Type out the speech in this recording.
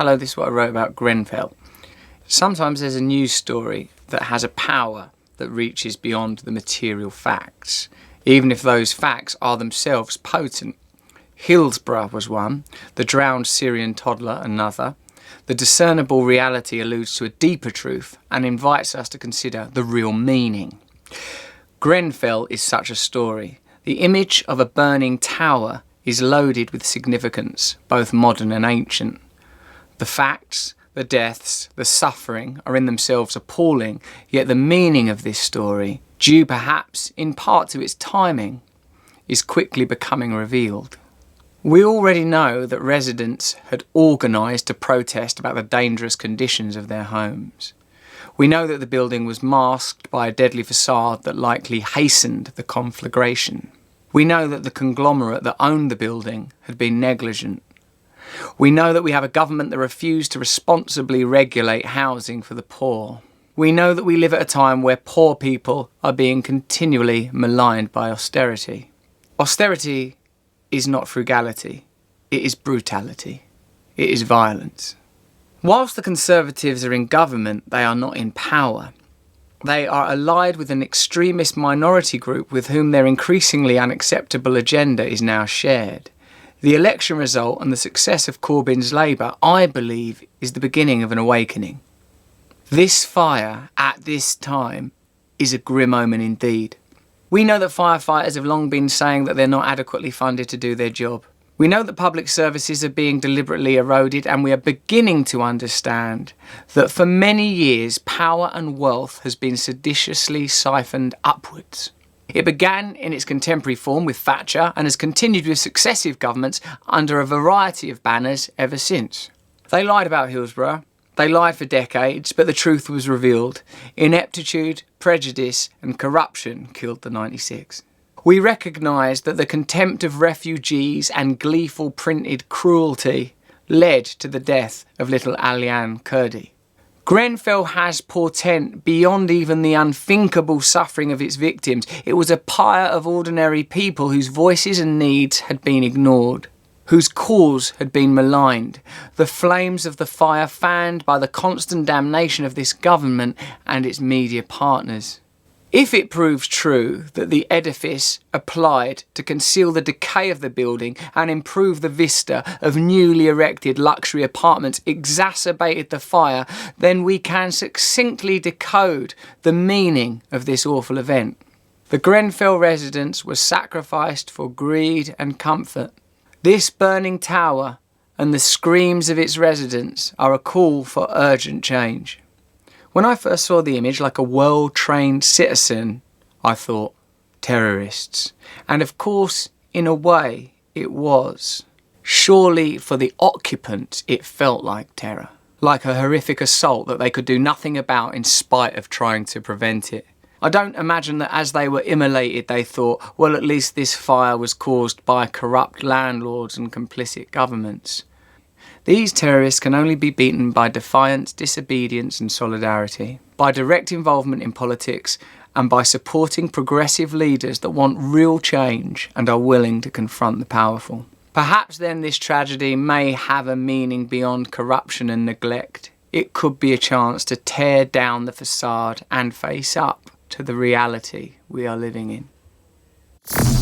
Hello, this is what I wrote about Grenfell. Sometimes there's a news story that has a power that reaches beyond the material facts, even if those facts are themselves potent. Hillsborough was one, the drowned Syrian toddler another. The discernible reality alludes to a deeper truth and invites us to consider the real meaning. Grenfell is such a story. The image of a burning tower is loaded with significance, both modern and ancient. The facts, the deaths, the suffering are in themselves appalling, yet the meaning of this story, due perhaps in part to its timing, is quickly becoming revealed. We already know that residents had organised to protest about the dangerous conditions of their homes. We know that the building was masked by a deadly facade that likely hastened the conflagration. We know that the conglomerate that owned the building had been negligent. We know that we have a government that refused to responsibly regulate housing for the poor. We know that we live at a time where poor people are being continually maligned by austerity. Austerity is not frugality. It is brutality. It is violence. Whilst the Conservatives are in government, they are not in power. They are allied with an extremist minority group with whom their increasingly unacceptable agenda is now shared. The election result and the success of Corbyn's Labour, I believe, is the beginning of an awakening. This fire, at this time, is a grim omen indeed. We know that firefighters have long been saying that they're not adequately funded to do their job. We know that public services are being deliberately eroded, and we are beginning to understand that for many years power and wealth has been seditiously siphoned upwards. It began in its contemporary form with Thatcher and has continued with successive governments under a variety of banners ever since. They lied about Hillsborough. They lied for decades, but the truth was revealed. Ineptitude, prejudice and corruption killed the 96. We recognise that the contempt of refugees and gleeful printed cruelty led to the death of little Alian Kurdi. Grenfell has portent beyond even the unthinkable suffering of its victims. It was a pyre of ordinary people whose voices and needs had been ignored, whose cause had been maligned, the flames of the fire fanned by the constant damnation of this government and its media partners. If it proves true that the edifice applied to conceal the decay of the building and improve the vista of newly erected luxury apartments exacerbated the fire, then we can succinctly decode the meaning of this awful event. The Grenfell residents were sacrificed for greed and comfort. This burning tower and the screams of its residents are a call for urgent change. When I first saw the image, like a well-trained citizen, I thought, terrorists. And of course, in a way, it was. Surely for the occupants, it felt like terror. Like a horrific assault that they could do nothing about in spite of trying to prevent it. I don't imagine that as they were immolated, they thought, well, at least this fire was caused by corrupt landlords and complicit governments. These terrorists can only be beaten by defiance, disobedience and solidarity, by direct involvement in politics and by supporting progressive leaders that want real change and are willing to confront the powerful. Perhaps then this tragedy may have a meaning beyond corruption and neglect. It could be a chance to tear down the facade and face up to the reality we are living in.